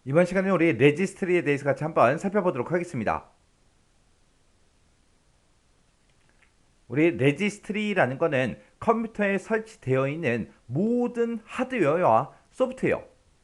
이번 시간에 우리 레지스트리에 대해서 같이 한번 살펴보도록 하겠습니다. 우리 레지스트리라는 거는 컴퓨터에 설치되어 있는 모든 하드웨어와 소프트웨어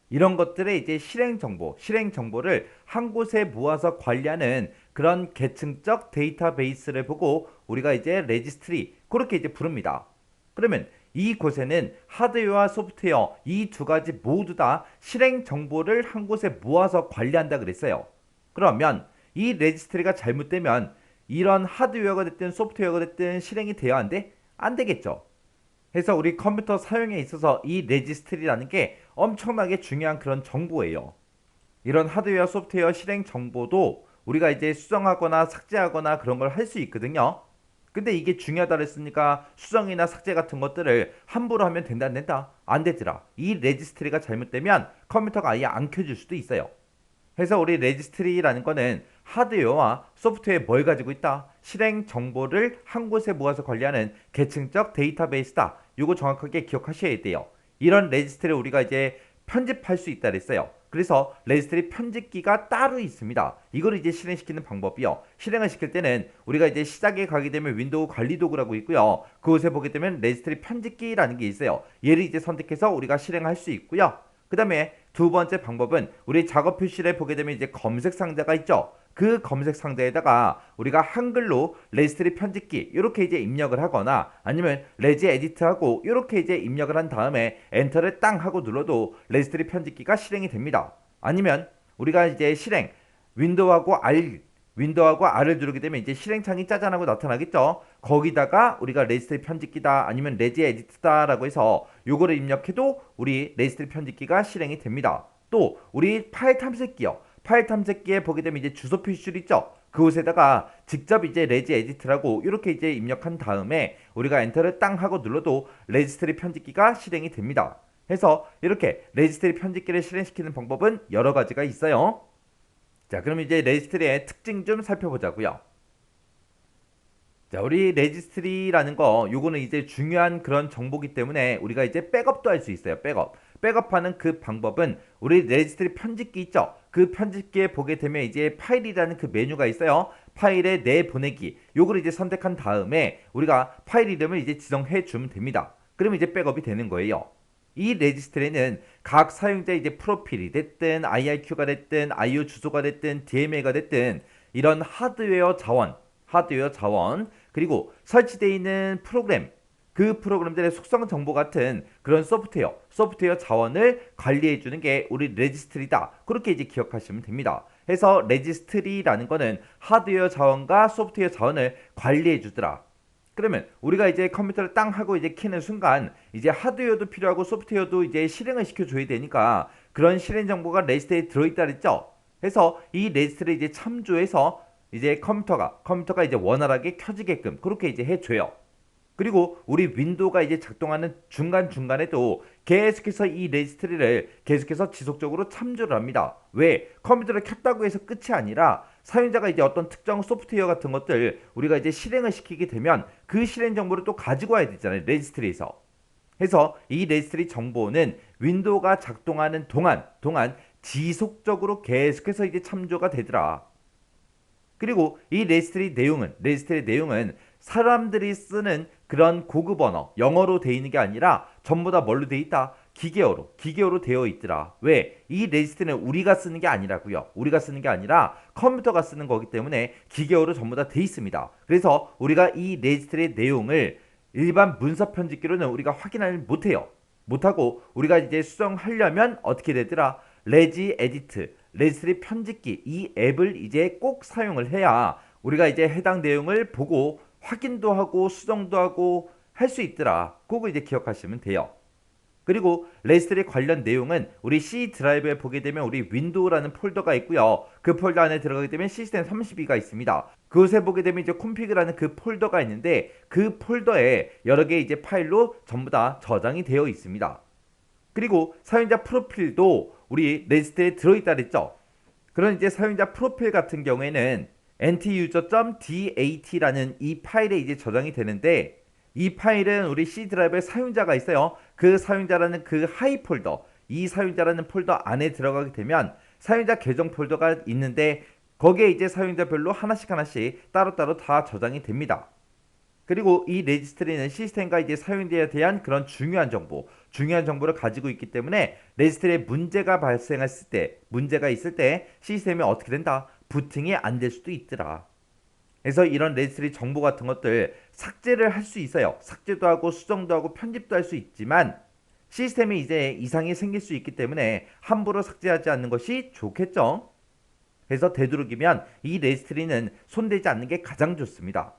이런 것들의 이제 실행 정보를 한 곳에 모아서 관리하는 그런 계층적 데이터베이스를 보고 우리가 이제 레지스트리 그렇게 이제 부릅니다. 그러면 이곳에는 하드웨어와 소프트웨어 이 두 가지 모두 다 실행 정보를 한 곳에 모아서 관리한다 그랬어요. 그러면 이 레지스트리가 잘못되면 이런 하드웨어가 됐든 소프트웨어가 됐든 실행이 돼야 한대? 안 되겠죠. 해서 우리 컴퓨터 사용에 있어서 이 레지스트리라는 게 엄청나게 중요한 그런 정보예요. 이런 하드웨어 소프트웨어 실행 정보도 우리가 이제 수정하거나 삭제하거나 그런 걸 할 수 있거든요. 근데 이게 중요하다 그랬으니까 수정이나 삭제 같은 것들을 함부로 하면 된다 안 된다? 안 되더라. 이 레지스트리가 잘못되면 컴퓨터가 아예 안 켜질 수도 있어요. 그래서 우리 레지스트리라는 거는 하드웨어와 소프트웨어에 뭘 가지고 있다? 실행 정보를 한 곳에 모아서 관리하는 계층적 데이터베이스다. 이거 정확하게 기억하셔야 돼요. 이런 레지스트리를 우리가 이제 편집할 수 있다 그랬어요. 그래서 레지스트리 편집기가 따로 있습니다. 이걸 이제 실행시키는 방법이요. 실행을 시킬 때는 우리가 이제 시작에 가게 되면 윈도우 관리 도구라고 있고요. 그곳에 보게 되면 레지스트리 편집기라는 게 있어요. 얘를 이제 선택해서 우리가 실행할 수 있고요. 그 다음에 두 번째 방법은 우리 작업 표시를 보게 되면 이제 검색 상자가 있죠. 그 검색 상자에다가 우리가 한글로 레지스트리 편집기 이렇게 이제 입력을 하거나 아니면 레지 에디트하고 이렇게 이제 입력을 한 다음에 엔터를 땅 하고 눌러도 레지스트리 편집기가 실행이 됩니다. 아니면 우리가 이제 실행 윈도우하고 R을 누르게 되면 이제 실행창이 짜잔하고 나타나겠죠. 거기다가 우리가 레지스트리 편집기다 아니면 레지 에디트다라고 해서 요거를 입력해도 우리 레지스트리 편집기가 실행이 됩니다. 또 우리 파일 탐색기요. 파일 탐색기에 보게 되면 이제 주소 표시줄 있죠. 그곳에다가 직접 이제 레지 에디트라고 이렇게 이제 입력한 다음에 우리가 엔터를 땅 하고 눌러도 레지스트리 편집기가 실행이 됩니다. 해서 이렇게 레지스트리 편집기를 실행시키는 방법은 여러 가지가 있어요. 자, 그럼 이제 레지스트리의 특징 좀 살펴보자고요. 자, 우리 레지스트리라는 거 요거는 이제 중요한 그런 정보기 때문에 우리가 이제 백업도 할 수 있어요. 백업하는 그 방법은 우리 레지스트리 편집기 있죠. 그 편집기에 보게 되면 이제 파일이라는 그 메뉴가 있어요. 파일에 내보내기 요거를 이제 선택한 다음에 우리가 파일 이름을 이제 지정해 주면 됩니다. 그러면 이제 백업이 되는 거예요. 이 레지스트리는 각 사용자의 이제 프로필이 됐든 IRQ가 됐든 IO 주소가 됐든 DMA가 됐든 이런 하드웨어 자원 그리고 설치되어 있는 프로그램 그 프로그램들의 속성 정보 같은 그런 소프트웨어 자원을 관리해 주는 게 우리 레지스트리다. 그렇게 이제 기억하시면 됩니다. 해서 레지스트리라는 거는 하드웨어 자원과 소프트웨어 자원을 관리해 주더라. 그러면 우리가 이제 컴퓨터를 땅 하고 이제 키는 순간 이제 하드웨어도 필요하고 소프트웨어도 이제 실행을 시켜줘야 되니까 그런 실행 정보가 레지스트리에 들어있다 그랬죠. 그래서 이 레지스트리를 이제 참조해서 이제 컴퓨터가 이제 원활하게 켜지게끔 그렇게 이제 해줘요. 그리고 우리 윈도우가 이제 작동하는 중간중간에도 계속해서 이 레지스트리를 계속해서 지속적으로 참조를 합니다. 왜? 컴퓨터를 켰다고 해서 끝이 아니라 사용자가 이제 어떤 특정 소프트웨어 같은 것들 우리가 이제 실행을 시키게 되면 그 실행 정보를 또 가지고 와야 되잖아요. 레지스트리에서. 해서 이 레지스트리 정보는 윈도우가 작동하는 동안 지속적으로 계속해서 이제 참조가 되더라. 그리고 이 레지스트리 내용은 사람들이 쓰는 그런 고급 언어, 영어로 되어 있는 게 아니라 전부 다 뭘로 되어 있다? 기계어로 되어 있더라. 왜? 이 레지스트리는 우리가 쓰는 게 아니라고요. 우리가 쓰는 게 아니라 컴퓨터가 쓰는 거기 때문에 기계어로 전부 다 되어 있습니다. 그래서 우리가 이 레지스트리의 내용을 일반 문서 편집기로는 우리가 확인을 못해요. 못하고 우리가 이제 수정하려면 어떻게 되더라? 레지 에디트, 레지스트리 편집기 이 앱을 이제 꼭 사용을 해야 우리가 이제 해당 내용을 보고 확인도 하고 수정도 하고 할 수 있더라. 그거 이제 기억하시면 돼요. 그리고 레지스트리 관련 내용은 우리 C 드라이브에 보게 되면 우리 윈도우라는 폴더가 있고요. 그 폴더 안에 들어가게 되면 시스템 32가 있습니다. 그곳에 보게 되면 이제 콤피그라는 그 폴더가 있는데 그 폴더에 여러 개 이제 파일로 전부 다 저장이 되어 있습니다. 그리고 사용자 프로필도 우리 레지스트리에 들어있다 그랬죠. 그런 이제 사용자 프로필 같은 경우에는 ntuser.dat라는 이 파일에 이제 저장이 되는데 이 파일은 우리 C 드라이브에 사용자가 있어요. 그 사용자라는 그 하이 폴더, 이 사용자라는 폴더 안에 들어가게 되면 사용자 계정 폴더가 있는데 거기에 이제 사용자별로 하나씩 하나씩 따로따로 다 저장이 됩니다. 그리고 이 레지스트리는 시스템과 이제 사용자에 대한 그런 중요한 정보를 가지고 있기 때문에 레지스트리에 문제가 발생했을 때, 문제가 있을 때 시스템이 어떻게 된다? 부팅이 안 될 수도 있더라. 그래서 이런 레지스트리 정보 같은 것들 삭제를 할 수 있어요. 삭제도 하고 수정도 하고 편집도 할 수 있지만 시스템에 이제 이상이 생길 수 있기 때문에 함부로 삭제하지 않는 것이 좋겠죠. 그래서 되도록이면 이 레지스트리는 손대지 않는 게 가장 좋습니다.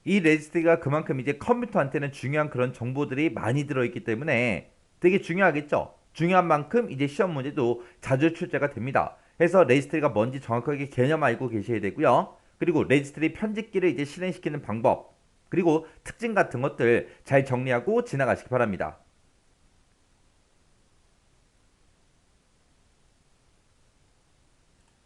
이 레지스트리가 그만큼 이제 컴퓨터한테는 중요한 그런 정보들이 많이 들어있기 때문에 되게 중요하겠죠. 중요한 만큼 이제 시험 문제도 자주 출제가 됩니다. 그래서 레지스트리가 뭔지 정확하게 개념 알고 계셔야 되고요. 그리고 레지스트리 편집기를 이제 실행시키는 방법, 그리고 특징 같은 것들 잘 정리하고 지나가시기 바랍니다.